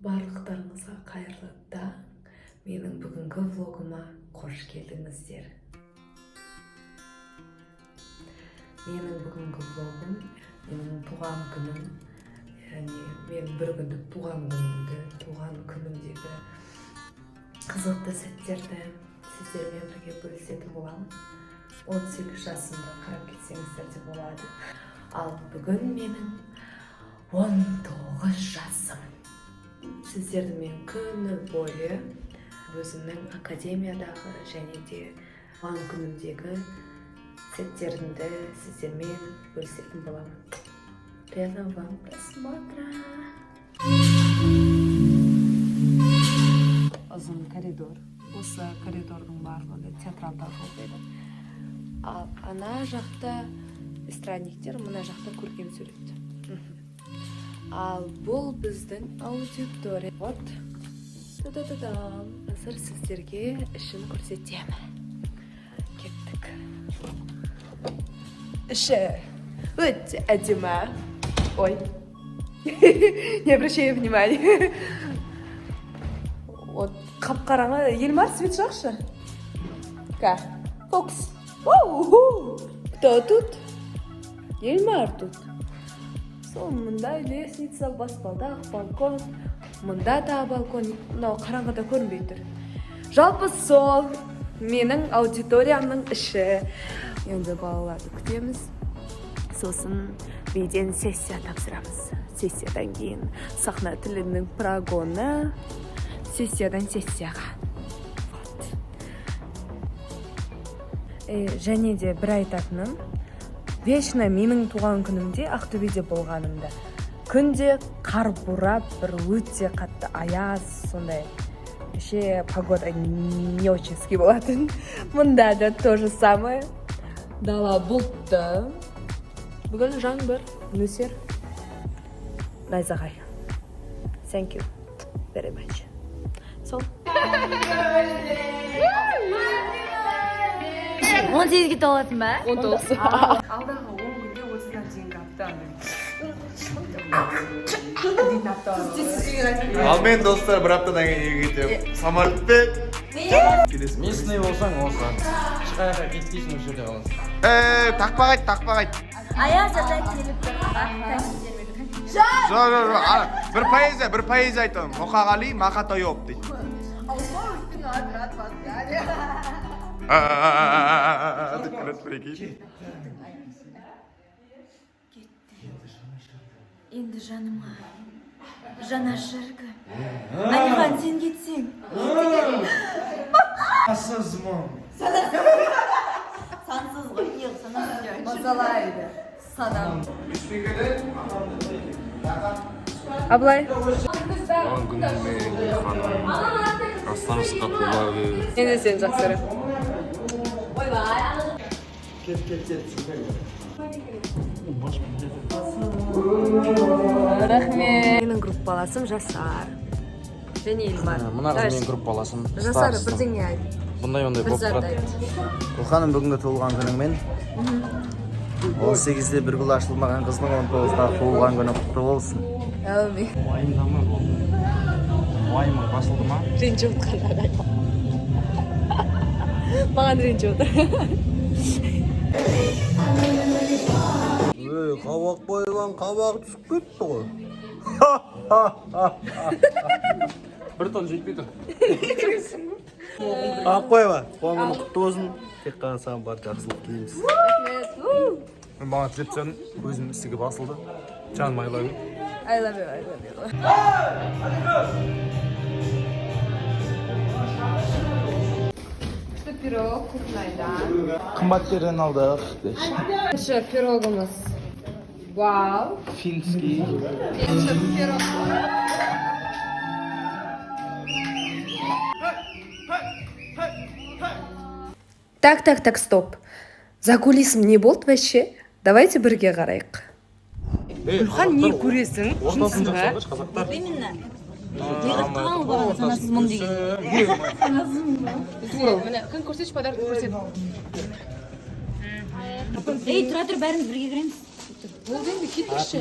Барлықтарыңызға қайырлы таң. Менің бүгінгі влогыма қош келдіңіздер. Менің бүгінгі влогым менің туған күнім, яғни мен бір күндік туған күнімдегі қызықты сәттерді сіздермен бірге бөлісетін боламын. 18 жасымда қарап кетсеңіздер де болады. Ал бүгін менің 19 жасым. Сіздерді мен күні бойы өзімнің академиядағы және де туған күнімдегі сәттерімді сіздермен бөлісетін боламын. Приятного вам просмотра! Ұзын коридор. Осы коридордың барлығы театралда оқиды. Ал ана жақта эстрадниктер, мына жақта көркем сурет. Ал бұл біздің аудитория. Вот. Қазір сіздерге ішін көрсетемін. Кеттік. Іші өте әдемі. Ой. Не обращай внимания. Вот қап-қараңғы. Елмар, свет жақшы. Ка? Фокус. Кто тут? Елмар тут. Сол мұнда лестница, баспалдақ, балкон. Мұнда да балкон. Мынау қараңғыда көрінбей тұр. Жалпы сол менің аудиториямның іші. Енді балаларды күтеміз. Сосын биден сессия тапсырамыз. Сессиядан кейін сахна тілінің прогоны. Сессиядан сессияға. Және де бір айтатыным, вечно менің туған күнімде Ақтөбеде болғанымда күнде қар бурап, бір өте қатты аяз, сондай погода не очень ски болатын. Мұнда да то же самое. Дала бұлтты. Бүгін жаңбыр, нөсер. Найзағай. Thank you very much. Сол. 18ге толатын ба? 19. Алдағы 10 күнде 30-дан дейінгі аптаны. Ал мен достар бір аптадан кейін үйге кетемін. Самолетпен келесің. Местный болсаң осыған. Ешқайда кетпейсің осы жерде қаласың. Тақпағайт. Аязда келіп тұр. Жоқ. Бір поэзия айтамын. Мұқағали Мақатайоп дейді. Енді жаныма жана шіркі. Алихан, сен кетсең. Асыз мұң. Сансыз ғой, ең санасыз. Мазалайды. Санам. Аблай. Туған күніме ханым астамысқа толады. Мен де сені жақсы рахмет. Менің группаласым Жасар. Және Елмар. Мына қыз менің группаласым. Жасар, бірдеңе айт. Бұндай Бір болып зат тұрады. айт. Құлқаным бүгінгі туылған күніңмен 18-де бір гүл ашылмаған қыздың 19-да туылған күні құтты болсын. Әумин. Уайымдама болды. Уайымың басылды ма? Ренжі отқандар айт. Маған ренжі отыр. Қабақ бойған қабақ түсіп кетті ғой. Бір тон жетпей тұр. Ақ қойба, туған күні құтты болсын. Тек қана саған бар жақсылық тілейміз. Мен маған тілеп тастадым, өзім істігі басылды. Жаным I love you. I love you. Что пирог вкусный, Қымбат жерден алдық. да? Пирогымыз. Вау. Финский. Пирог. Так, стоп. За кулисом не болды вообще? Давайте бірге қарайық. Гүлхан не көресің? Ортасын жасалғыш қазақтар. Именно. Неғып қалған ғой санасыз мұң деген. Міне, күн көрсетші подарок көрсет. Ей, тұра тұр, бәріміз бірге кіреміз. Болды енді кетікші.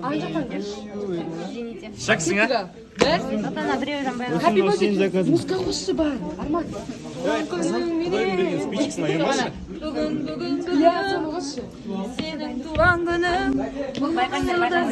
Ана жақтан келші. Шақсың, а? Бір. Ата-ана біреу жанбай Happy birthday. Музыка қосшы бар. Арман. Иә, соны қосшы. Сенің туған күнің,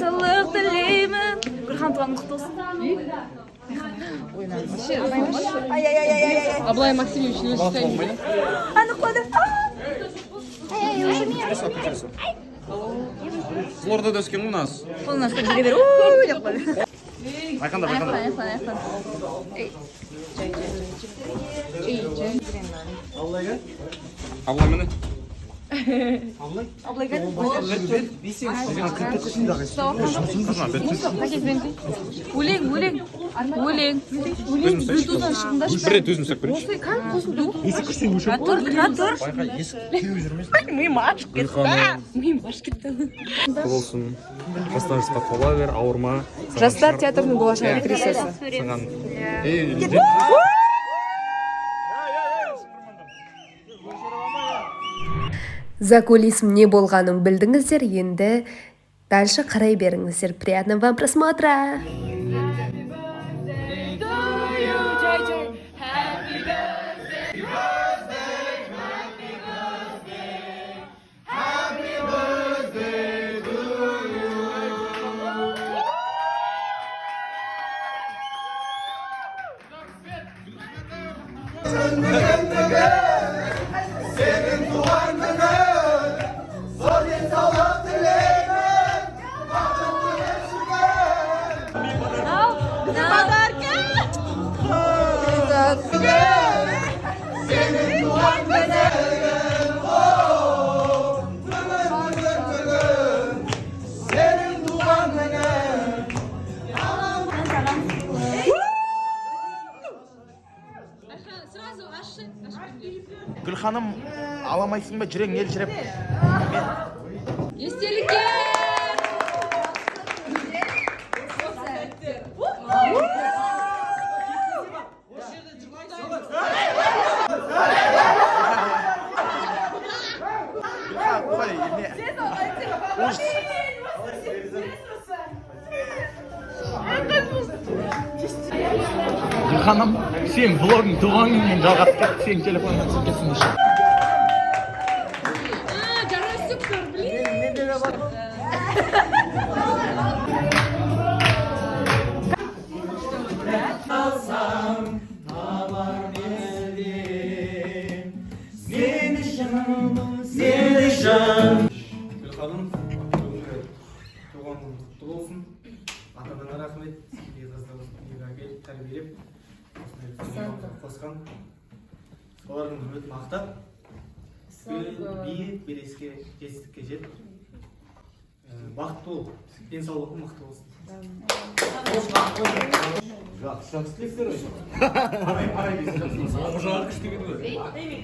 жылдық тілеймін. Гүлхан туған құтты болсын. Абылай Максимович не считает? Аны қойды. Қызылордада өскен у нас. Қолына ұстап жүре бер. Деп қойды. Айқанда, айқанда. Абылай міне. Өлең. Ютубтан шыққындашы. Бір рет өзім сөк берейінші. Тұр. Миым ашып кетті. Құтты болсын. Жастарыңызға тола бер, ауырма. Жастар театрының болашақ актрисасы. Саған За кулисом не болғанын білдіңіздер, енді дальше қарай беріңіздер. Приятного вам просмотра! Гүлханым, аламайсың ба, жүрең елжіреп. Естелікке! Гүлханым, сен блогың туған күнмен жалғасып кетті, сен телефоныңнан түсіп кетсін үшін. Гүлханым, туған күн құтты болсын. Ата-анаңа рахмет. Сізге қызды әкеліп тәрбиелеп, қосқан. Солардың үміт мақтап, биік белеске жетістікке жет. Бақытты бол, денсаулығың мықты болсын. Жақсы тілектер ғой.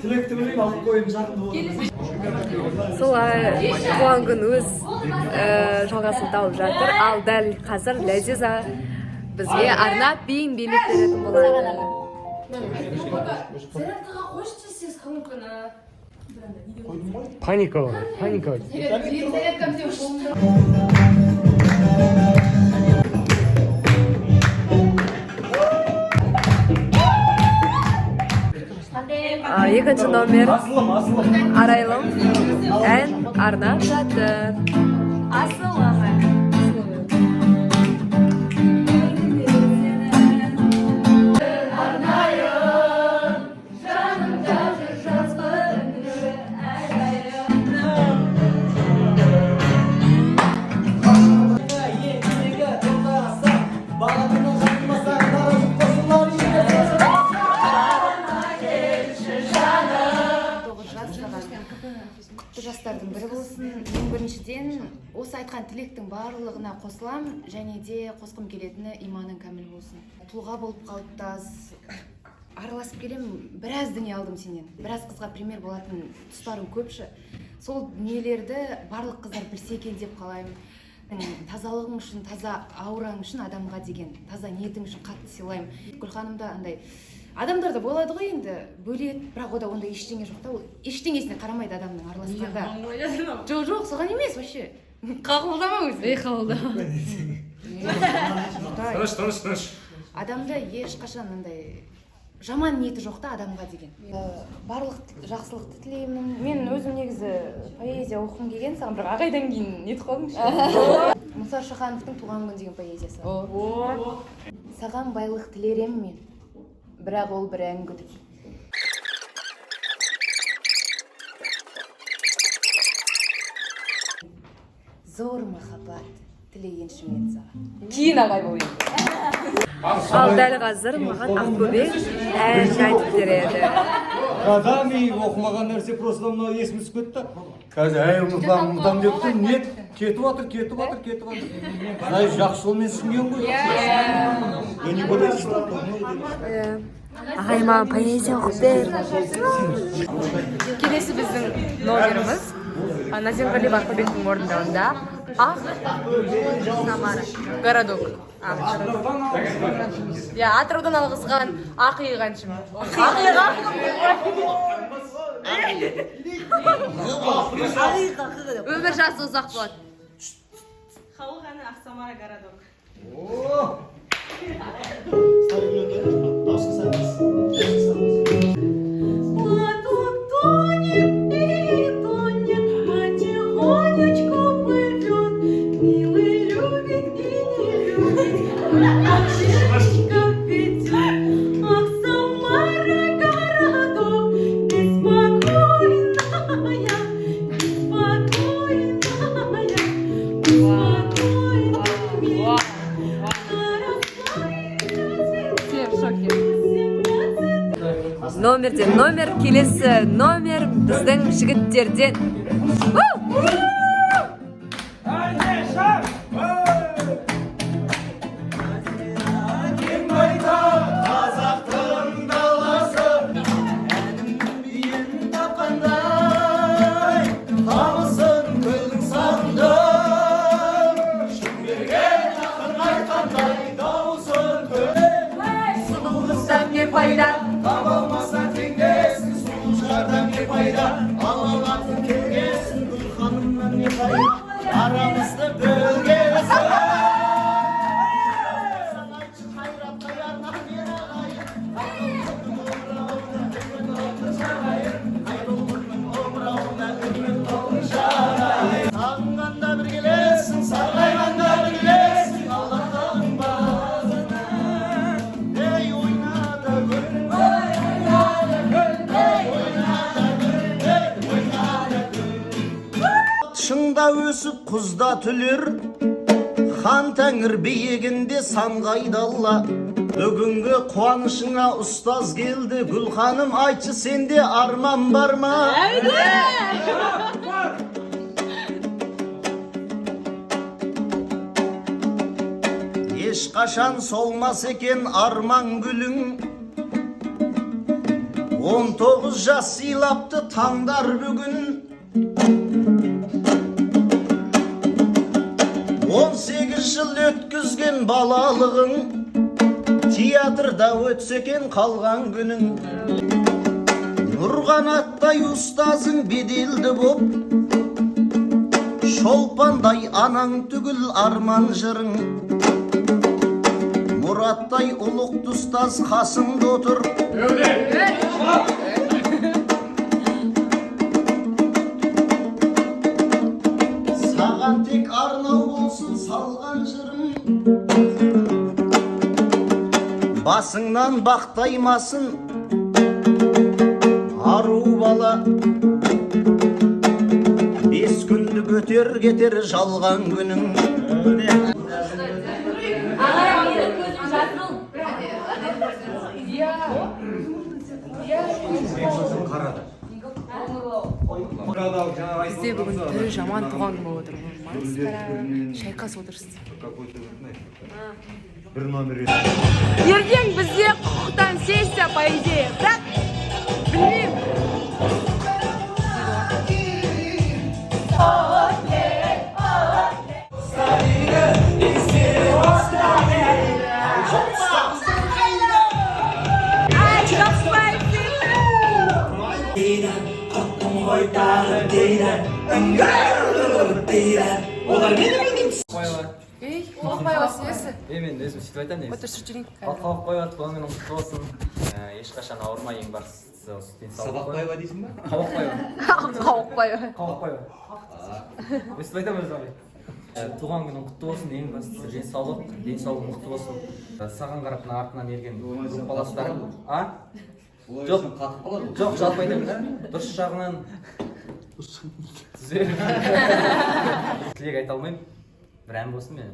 Тілекті білейін, алып қойым жағында болсын. Солай туған күн өз жалғасын тауып жатыр. Ал дәл қазір Ләзиза бізге арнап биін билеп беретін болады. Зарядкаға қойшы сіз қаңын күні. паника бар. Зарядкам деп болды. Екінші номер Арайлым ән арнап жатыр. Құтты жастардың бірі болсын. Ең біріншіден осы айтқан тілектің барлығына қосылам, және де қосқым келетіні иманың кәміл болсын. Тұлға болып қалыптас, араласып келем, біраз дүние алдым сенен. Біраз қызға пример болатын тұстарым көпші. Сол дүниелерді барлық қыздар білсе екен деп қалаймын. Тазалығың үшін, таза аураң үшін адамға деген, таза ниетің үшін қатты сыйлаймын. Гүлханымда андай адамдарда болады ғой енді бөледі, бірақ ода ондай ештеңе жоқ та, ол ештеңесіне қарамайды адамның араласқанда. Жоқ, соған емес вообще. Қағылдама өзі. Қағылдама. Тыныш. Адамда ешқашан андай жаман ниеті жоқ та адамға деген. Барлық жақсылықты тілеймін. Мен өзім негізі поэзия оқығым келген, саған бірақ ағайдан кейін нетіп қалдым ше. Мұса Шахановтың туған күн деген поэзиясы. Саған байлық тілерем мен, бірақ ол бір әңгүдік. Зор махаббат тілегенші мен саған. Кейін ағай болайын. Ал дәл қазір маған Ақбөбек ән айтып береді. Адам оқымаған нәрсе просто мына есіме түсіп кетті. Қазір ұмытам депті, нет, кетіп жатыр. Мынай жақсы жолмен түсінген ғой. Я не буду Ағай маған поэзия оқып бер. Келесі біздің номеріміз Назимғали Ақбөбектің орындауында Ақ Самара городок. Атыраудан алғызған ақиық әншім. Өмір жасы ұзақ болады. Халық әні Ақ Самара городок. Номерден номер, келесі номер біздің жігіттерден. Aramızda bölgesi Sağında bir gelesin, sarayanda bir gelesin Allah'tan bazına Ey oyna da gönül Шыңда өсіп құзда түлер Хан тәңір биігінде сан қайдалла Бүгінгі қуанышыңа ұстаз келді Гүлханым айтшы сенде арман бар ма? Ешқашан солмас екен арман гүлің 19 жас сыйлапты таңдар бүгін 18 жыл өткізген балалығың Театрда өтсекен қалған күнің Нұрғанаттай ұстазың беделді боп Шолпандай анаң түгіл арман жырың Мұраттай ұлық ұстаз қасыңда отыр Саған тек арнау болсын салған жырым Басыңнан бақтаймасын ару бала 5 күндік өтер кетер жалған күнің Бізде бүгін түрі жаман туған күн болып отыр. Шайқас отырсыз. Ертең бізде құқықтан сессия по идее. Бірақ білмеймін. ей қорықпай осылесі Мен өзім сөйтіп айтамын негізі. отырып жүрейік Қалып қойып туған күнің құтты болсын. Ешқашан ауырмай ең бастысы осы денсаулық. Сабақ қойба дейсің ба? Қабақ қойба. Қабақ қойба. Өстіп айтамын өзім. Туған күнің құтты болсын, ең бастысы денсаулық мықты болсын. Саған қарап мына артынан ерген баластарым. Жоқ, қатып қалады. Жоқ, жалпы айтамын да. Дұрыс жағынан тілек айта алмаймын. Бір ән болсын мен.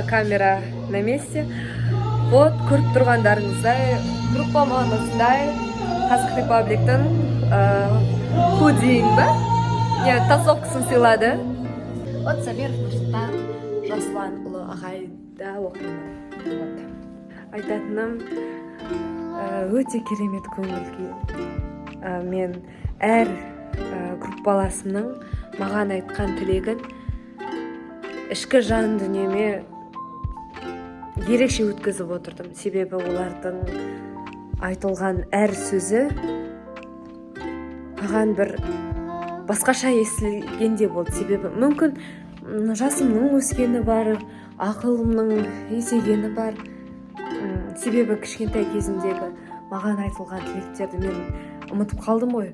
Камера на месте. Вот, көріп тұрғандарыңыздай, группамыз осындай Қазақ Репабликтің худиін ба? Тасовкасын сыйлады. Вот Самиров Нұрсұлтан Жасұланұлы ағайда оқимын. Айтатыным өте керемет көңіл күй. Мен әр группаласымның маған айтқан тілегін ішкі жан дүниеме ерекше өткізіп отырдым. Себебі олардың айтылған әр сөзі маған бір басқаша естілгенде болды. Себебі мүмкін жасымның өскені бар, ақылымның есейгені бар. Себебі кішкентай кезімдегі маған айтылған тілектерді мен ұмытып қалдым ғой.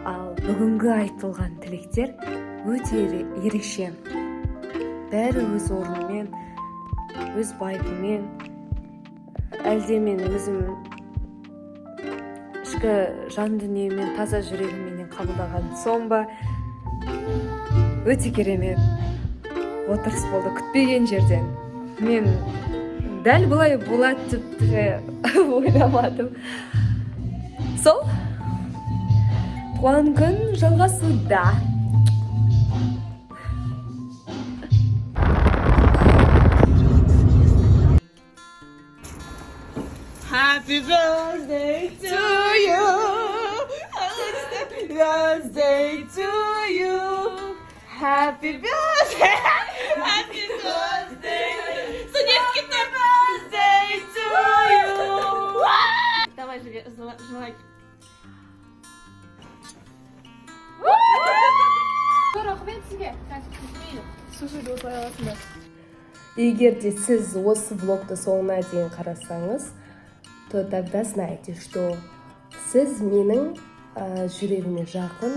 Ал бүгінгі айтылған тілектер өте ерекше. Бәрі өз орнымен, өз байыбымен, әлде мен өзім ішкі жан дүниемен, таза жүрегіммен қабылдаған соң ба, өте керемет отырыс болды, күтпеген жерден. Мен дәл бұлай болады деп ойламадым. Сол, туған күн жалғасуда. Happy birthday to you. Happy birthday to you. Happy birthday. Happy birthday. Сонетский birthday to you. Давай желай. рахмет сізге сушиді осылай аласыңдар. Егер де сіз осы влогты соңына дейін қарасаңыз, то тогда знайте, что сіз менің жүрегіме жақын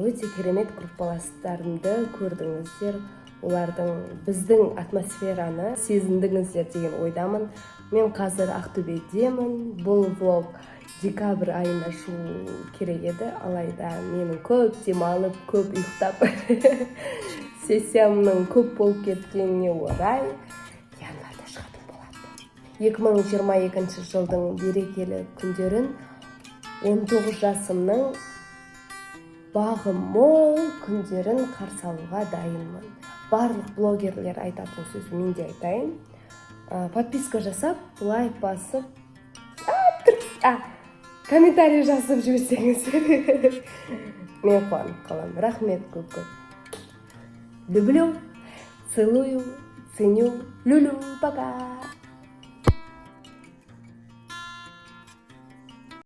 өте керемет группаластарымды көрдіңіздер. Олардың біздің атмосфераны сезіндіңіздер деген ойдамын. Мен қазір Ақтөбедемін. Бұл влог декабрь айына шығу керек еді. Алайда менің көп демалып, көп ұйықтап сессиямның көп болып кеткеніне орай январьда шығатын болады. 2022 жылдың берекелі күндерін 19 жасымның бағы мол күндерін қарсы алуға дайынмын. Барлық блогерлер айтатын сөз мен де айтайын. Подписка жасап, лайк басып, комментарий жазып жүрсеңіздер мен қуанып қаламын. Рахмет көп-көп. Люблю, целую, ценю, люлю, пока.